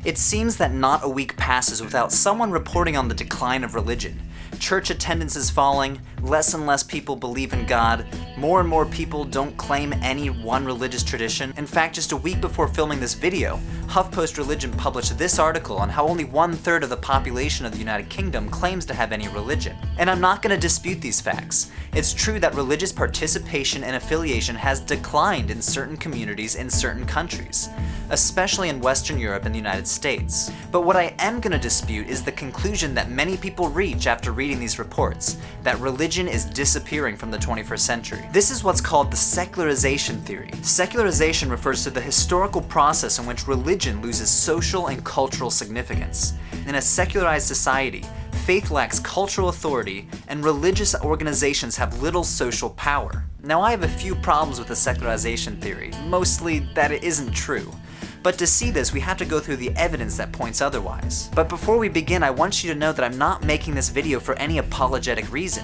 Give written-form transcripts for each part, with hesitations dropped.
It seems that not a week passes without someone reporting on the decline of religion. Church attendance is falling, less and less people believe in God, more and more people don't claim any one religious tradition. In fact, just a week before filming this video, HuffPost Religion published this article on how only 1/3 of the population of the United Kingdom claims to have any religion. And I'm not going to dispute these facts. It's true that religious participation and affiliation has declined in certain communities in certain countries, especially in Western Europe and the United States. But what I am going to dispute is the conclusion that many people reach after reading these reports, that religion is disappearing from the 21st century. This is what's called the secularization theory. Secularization refers to the historical process in which religion loses social and cultural significance. In a secularized society, faith lacks cultural authority, and religious organizations have little social power. Now, I have a few problems with the secularization theory, mostly that it isn't true. But to see this, we have to go through the evidence that points otherwise. But before we begin, I want you to know that I'm not making this video for any apologetic reason.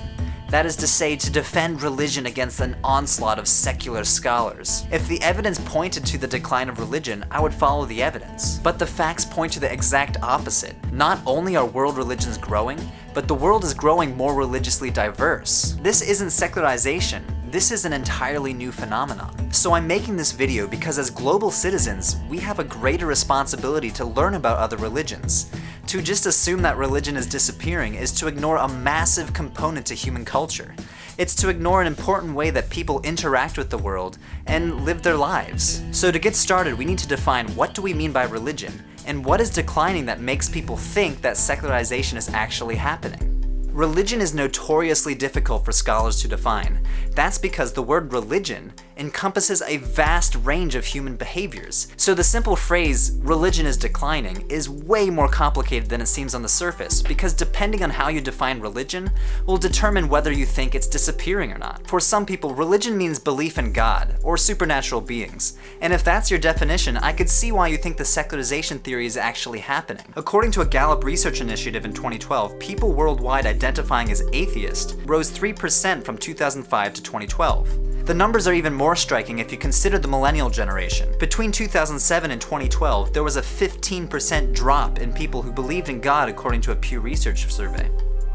That is to say, to defend religion against an onslaught of secular scholars. If the evidence pointed to the decline of religion, I would follow the evidence. But the facts point to the exact opposite. Not only are world religions growing, but the world is growing more religiously diverse. This isn't secularization. This is an entirely new phenomenon. So I'm making this video because as global citizens, we have a greater responsibility to learn about other religions. To just assume that religion is disappearing is to ignore a massive component to human culture. It's to ignore an important way that people interact with the world and live their lives. So to get started, we need to define what do we mean by religion, and what is declining that makes people think that secularization is actually happening. Religion is notoriously difficult for scholars to define. That's because the word religion encompasses a vast range of human behaviors. So the simple phrase, religion is declining, is way more complicated than it seems on the surface, because depending on how you define religion will determine whether you think it's disappearing or not. For some people, religion means belief in God, or supernatural beings. And if that's your definition, I could see why you think the secularization theory is actually happening. According to a Gallup research initiative in 2012, people worldwide identifying as atheist rose 3% from 2005 to 2012. The numbers are even more striking if you consider the millennial generation. Between 2007 and 2012, there was a 15% drop in people who believed in God according to a Pew Research survey.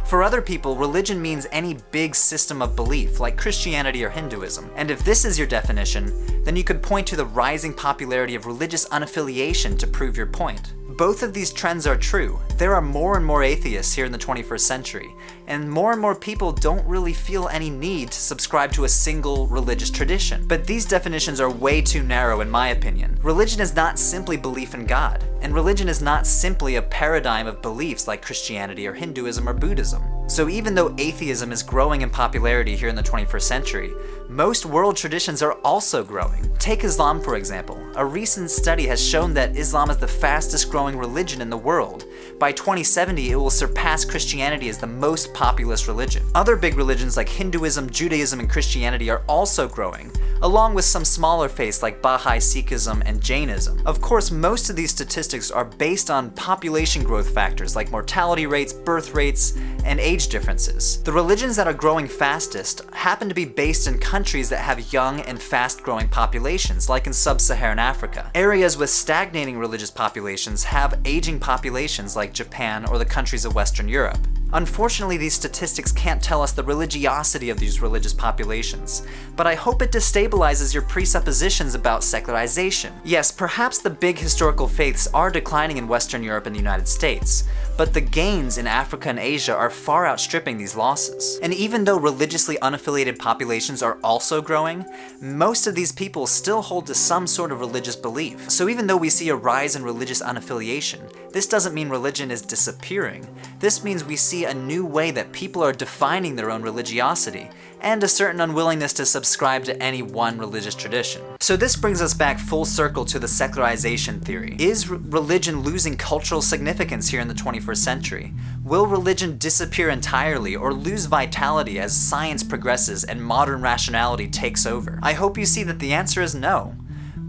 For other people, religion means any big system of belief, like Christianity or Hinduism. And if this is your definition, then you could point to the rising popularity of religious unaffiliation to prove your point. Both of these trends are true. There are more and more atheists here in the 21st century, and more people don't really feel any need to subscribe to a single religious tradition. But these definitions are way too narrow in my opinion. Religion is not simply belief in God, and religion is not simply a paradigm of beliefs like Christianity or Hinduism or Buddhism. So even though atheism is growing in popularity here in the 21st century, most world traditions are also growing. Take Islam for example. A recent study has shown that Islam is the fastest growing religion in the world. By 2070, it will surpass Christianity as the most populous religion. Other big religions like Hinduism, Judaism, and Christianity are also growing, along with some smaller faiths like Baha'i, Sikhism, and Jainism. Of course, most of these statistics are based on population growth factors like mortality rates, birth rates, and age differences. The religions that are growing fastest happen to be based in countries that have young and fast-growing populations, like in sub-Saharan Africa. Areas with stagnating religious populations have aging populations like Japan or the countries of Western Europe. Unfortunately, these statistics can't tell us the religiosity of these religious populations, but I hope it destabilizes your presuppositions about secularization. Yes, perhaps the big historical faiths are declining in Western Europe and the United States, but the gains in Africa and Asia are far outstripping these losses. And even though religiously unaffiliated populations are also growing, most of these people still hold to some sort of religious belief. So even though we see a rise in religious unaffiliation, this doesn't mean religion is disappearing. This means we see a new way that people are defining their own religiosity, and a certain unwillingness to subscribe to any one religious tradition. So this brings us back full circle to the secularization theory. Is religion losing cultural significance here in the 21st century? Will religion disappear entirely or lose vitality as science progresses and modern rationality takes over? I hope you see that the answer is no.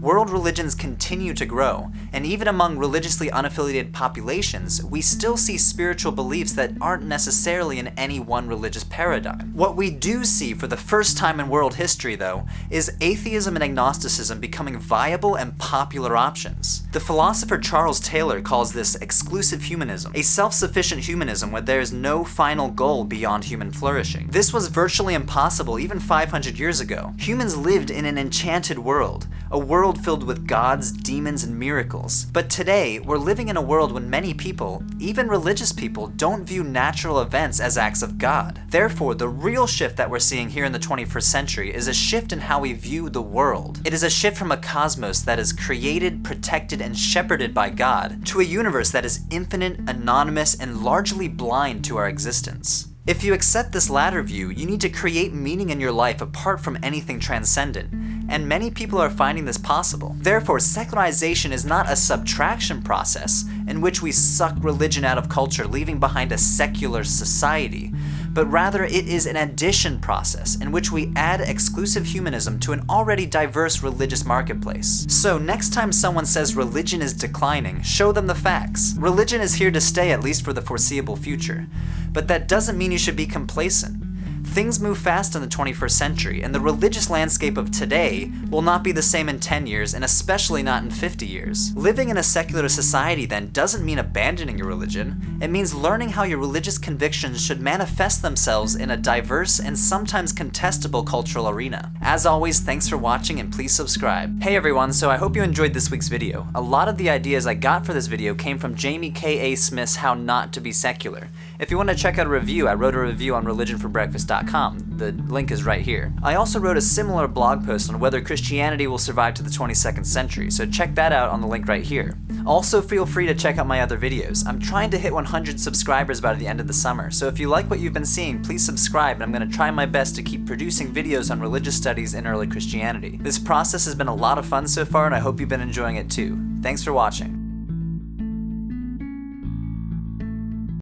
World religions continue to grow, and even among religiously unaffiliated populations, we still see spiritual beliefs that aren't necessarily in any one religious paradigm. What we do see for the first time in world history, though, is atheism and agnosticism becoming viable and popular options. The philosopher Charles Taylor calls this exclusive humanism, a self-sufficient humanism where there is no final goal beyond human flourishing. This was virtually impossible even 500 years ago. Humans lived in an enchanted world, a world filled with gods, demons, and miracles. But today, we're living in a world when many people, even religious people, don't view natural events as acts of God. Therefore, the real shift that we're seeing here in the 21st century is a shift in how we view the world. It is a shift from a cosmos that is created, protected, and shepherded by God to a universe that is infinite, anonymous, and largely blind to our existence. If you accept this latter view, you need to create meaning in your life apart from anything transcendent, and many people are finding this possible. Therefore, secularization is not a subtraction process in which we suck religion out of culture, leaving behind a secular society, but rather it is an addition process in which we add exclusive humanism to an already diverse religious marketplace. So next time someone says religion is declining, show them the facts. Religion is here to stay, at least for the foreseeable future. But that doesn't mean you should be complacent. Things move fast in the 21st century, and the religious landscape of today will not be the same in 10 years, and especially not in 50 years. Living in a secular society, then, doesn't mean abandoning your religion. It means learning how your religious convictions should manifest themselves in a diverse and sometimes contestable cultural arena. As always, thanks for watching, and please subscribe. Hey everyone, so I hope you enjoyed this week's video. A lot of the ideas I got for this video came from Jamie K.A. Smith's How Not to Be Secular. If you want to check out a review, I wrote a review on religionforbreakfast.com. The link is right here. I also wrote a similar blog post on whether Christianity will survive to the 22nd century, so check that out on the link right here. Also, feel free to check out my other videos. I'm trying to hit 100 subscribers by the end of the summer, so if you like what you've been seeing, please subscribe, and I'm going to try my best to keep producing videos on religious studies and early Christianity. This process has been a lot of fun so far, and I hope you've been enjoying it too. Thanks for watching.